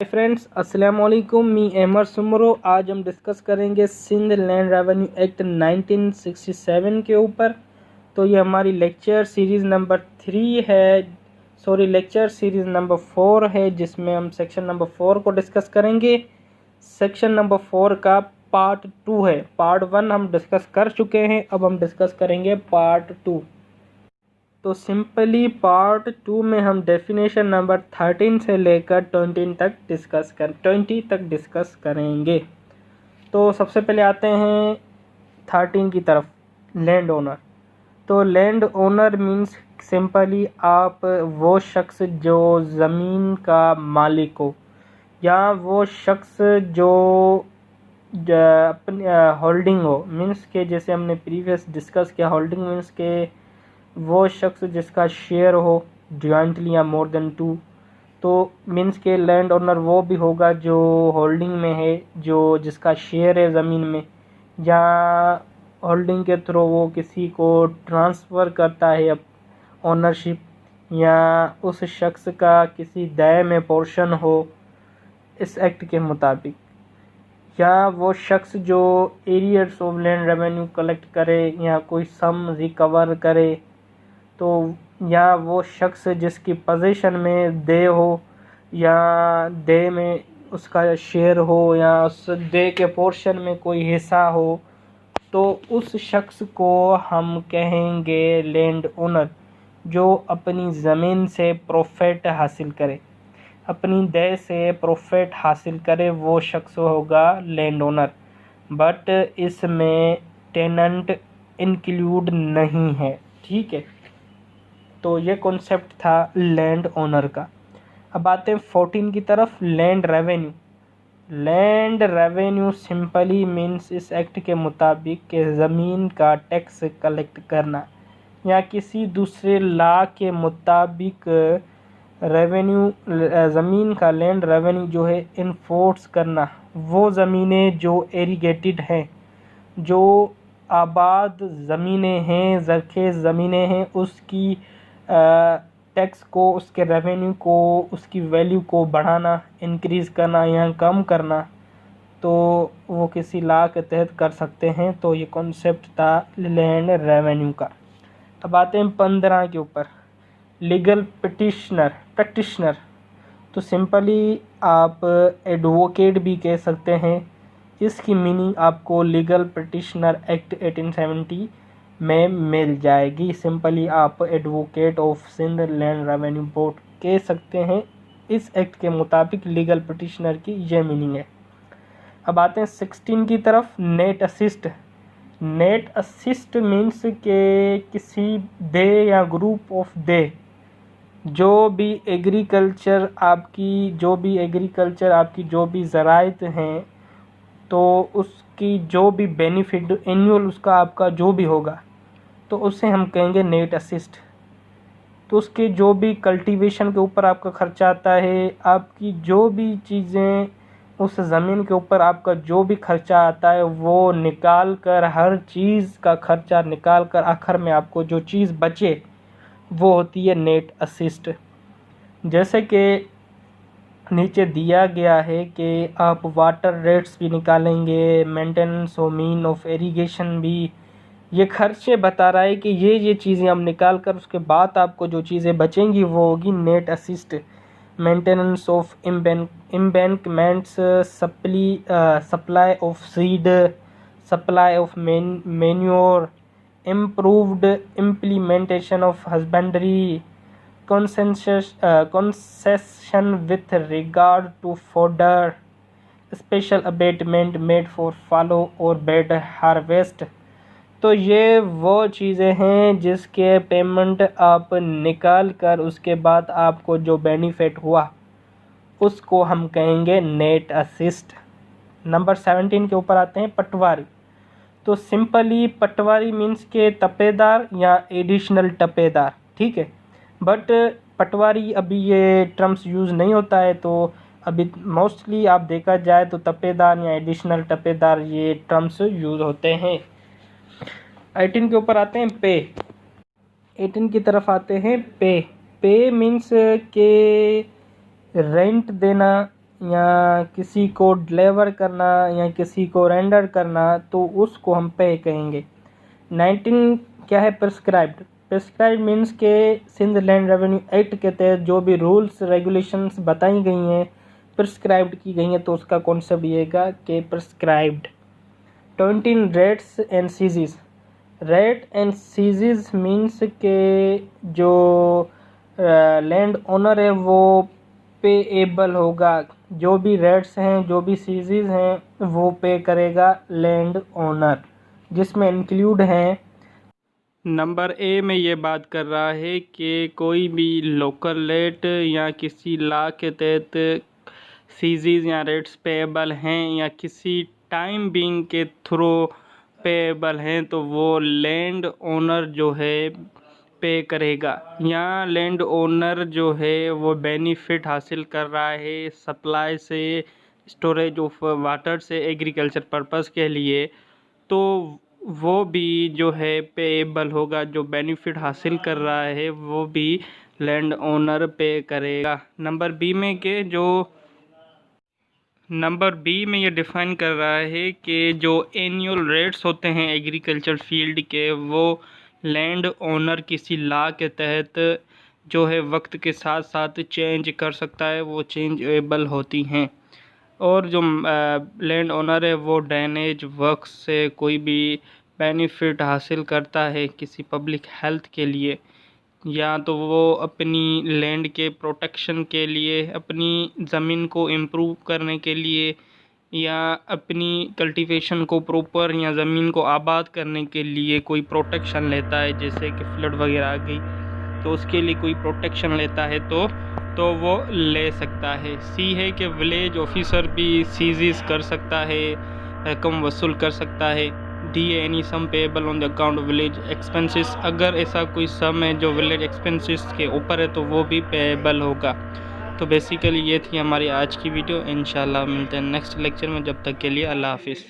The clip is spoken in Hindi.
फ्रेंड्स, अस्सलाम वालेकुम। मी अहमद सुमरो। आज हम डिस्कस करेंगे सिंध लैंड रेवेन्यू एक्ट 1967 के ऊपर। तो ये हमारी लेक्चर सीरीज़ नंबर 3 है, लेक्चर सीरीज़ नंबर 4 है, जिसमें हम सेक्शन नंबर 4 को डिस्कस करेंगे। सेक्शन नंबर 4 का पार्ट 2 है। पार्ट 1 हम डिस्कस कर चुके हैं, अब हम डिस्कस करेंगे पार्ट 2। तो सिंपली पार्ट 2 में हम डेफिनेशन नंबर 13 से लेकर 20 तक डिस्कस करेंगे। तो सबसे पहले आते हैं 13 की तरफ, लैंड ओनर। तो लैंड ओनर मीन्स सिंपली आप वो शख्स जो ज़मीन का मालिक हो, या वो शख्स जो अपनी होल्डिंग हो। मीन्स के जैसे हमने प्रीवियस डिस्कस किया, होल्डिंग मीन्स के वो शख्स जिसका शेयर हो जॉइंटली या मोर देन 2। तो मीन्स के लैंड ओनर वो भी होगा जो होल्डिंग में है, जो जिसका शेयर है ज़मीन में, या होल्डिंग के थ्रू वो किसी को ट्रांसफ़र करता है ओनरशिप, या उस शख्स का किसी दाय में पोर्शन हो इस एक्ट के मुताबिक, या वो शख्स जो arrears of land revenue collect करे या कोई सम रिकवर करे, तो या वो शख्स जिसकी पोजीशन में दे हो, या दे में उसका शेयर हो, या उस दे के पोर्शन में कोई हिस्सा हो, तो उस शख्स को हम कहेंगे लैंड ओनर। जो अपनी ज़मीन से प्रॉफिट हासिल करे, अपनी दे से प्रॉफिट हासिल करे, वो शख्स होगा लैंड ओनर। बट इसमें टेनेंट इंक्लूड नहीं है, ठीक है। तो ये कॉन्सेप्ट था लैंड ओनर का। अब आते हैं 14 की तरफ, land revenue. Land revenue simply means इस एक्ट के मुताबिक के ज़मीन का टैक्स कलेक्ट करना, या किसी दूसरे लॉ के मुताबिक रेवेन्यू ज़मीन का लैंड रेवेन्यू जो है इन्फोर्स करना। वो ज़मीनें जो एरीगेटेड हैं, जो आबाद ज़मीनें हैं, ज़रख़ेज़ ज़मीनें हैं, उसकी टैक्स को, उसके रेवेन्यू को, उसकी वैल्यू को बढ़ाना, इंक्रीज़ करना या कम करना, तो वो किसी लॉ के तहत कर सकते हैं। तो ये कॉन्सेप्ट था लैंड रेवेन्यू का। अब आते हैं 15 के ऊपर, लीगल प्रैक्टिशनर। तो सिंपली आप एडवोकेट भी कह सकते हैं। इसकी मीनिंग आपको लीगल प्रैक्टिशनर एक्ट 1870 में मिल जाएगी। सिंपली आप advocate of Sindh land revenue board कह सकते हैं। इस एक्ट के मुताबिक लीगल प्रैक्टिशनर की ये मीनिंग है। अब आते हैं 16 की तरफ, net assist. Net assist means के किसी दे या ग्रुप ऑफ दे जो भी एग्रीकल्चर आपकी जो भी ज़राइत हैं, तो उसकी जो भी बेनिफिट एनुअल उसका आपका जो भी होगा, तो उसे हम कहेंगे नेट असिस्ट। तो उसके जो भी कल्टीवेशन के ऊपर आपका खर्चा आता है, आपकी जो भी चीज़ें उस ज़मीन के ऊपर आपका जो भी खर्चा आता है, वो निकाल कर, हर चीज़ का खर्चा निकाल कर आखिर में आपको जो चीज़ बचे वो होती है नेट असिस्ट। जैसे कि नीचे दिया गया है कि आप वाटर रेट्स भी निकालेंगे, मेंटेनेंस और मीन ऑफ इरिगेशन भी, ये खर्चे बता रहा है कि ये चीज़ें हम निकाल कर उसके बाद आपको जो चीज़ें बचेंगी वो होगी net assist. Maintenance of embankments, supply of seed, supply of manure, improved implementation of husbandry, concession with regard to fodder, special abatement made for fallow और bed harvest। तो ये वो चीज़ें हैं जिसके पेमेंट आप निकाल कर उसके बाद आपको जो बेनिफिट हुआ उसको हम कहेंगे नेट असिस्ट। नंबर 17 के ऊपर आते हैं, पटवारी। तो सिंपली पटवारी मीन्स के तपेदार या एडिशनल टपेदार, ठीक है। बट पटवारी अभी ये टर्म्स यूज़ नहीं होता है, तो अभी मोस्टली आप देखा जाए तो तपेदार या एडिशनल टपेदार ये टर्म्स यूज़ होते हैं। 18 के ऊपर आते हैं, पे। 18 की तरफ आते हैं, पे। पे मीन्स के रेंट देना या किसी को डिलीवर करना या किसी को रेंडर करना, तो उसको हम पे कहेंगे। 19 क्या है? प्रिस्क्राइब्ड। प्रिस्क्राइब्ड मीन्स के सिंध लैंड रेवेन्यू एक्ट के तहत जो भी रूल्स रेगुलेशंस बताई गई हैं, प्रिस्क्राइब्ड की गई हैं, तो उसका कॉन्सेप्ट येगा कि prescribed. 20 rates and cesses. Rate and cesses means के जो लैंड ओनर है वो पेएबल होगा। जो भी रेट्स हैं, जो भी सीजीज हैं, वो पे करेगा लैंड ओनर, जिसमें इंक्लूड हैं। नंबर ए में ये बात कर रहा है कि कोई भी लोकल रेट या किसी लॉ के तहत सीजीज या रेट्स पेएबल हैं या किसी टाइम बीइंग के थ्रू पेएबल हैं, तो वो लैंड ओनर जो है पे करेगा। या लैंड ओनर जो है वो बेनिफिट हासिल कर रहा है सप्लाई से, स्टोरेज ऑफ वाटर से, एग्रीकल्चर पर्पस के लिए, तो वो भी जो है पेएबल होगा। जो बेनिफिट हासिल कर रहा है वो भी लैंड ओनर पे करेगा। नंबर बी में ये डिफाइन कर रहा है कि जो एनुअल रेट्स होते हैं एग्रीकल्चर फील्ड के, वो लैंड ओनर किसी लॉ के तहत जो है वक्त के साथ साथ चेंज कर सकता है, वो चेंजेबल होती हैं। और जो लैंड ओनर है वो ड्रेनेज वर्क से कोई भी बेनिफिट हासिल करता है किसी पब्लिक हेल्थ के लिए, या तो वो अपनी लैंड के प्रोटेक्शन के लिए, अपनी ज़मीन को इम्प्रूव करने के लिए, या अपनी कल्टीवेशन को प्रॉपर या ज़मीन को आबाद करने के लिए कोई प्रोटेक्शन लेता है, जैसे कि फ्लड वगैरह आ गई तो उसके लिए कोई प्रोटेक्शन लेता है तो वो ले सकता है। सी है कि विलेज ऑफिसर भी सीजीज कर सकता है, रकम वसूल कर सकता है। D any sum payable on the account of village expenses. अगर ऐसा कोई सम है जो विलेज एक्सपेंसेस के ऊपर है तो वो भी पेएबल होगा। तो बेसिकली ये थी हमारी आज की वीडियो। इंशाल्लाह मिलते हैं नेक्स्ट लेक्चर में, जब तक के लिए अल्लाह हाफिज़।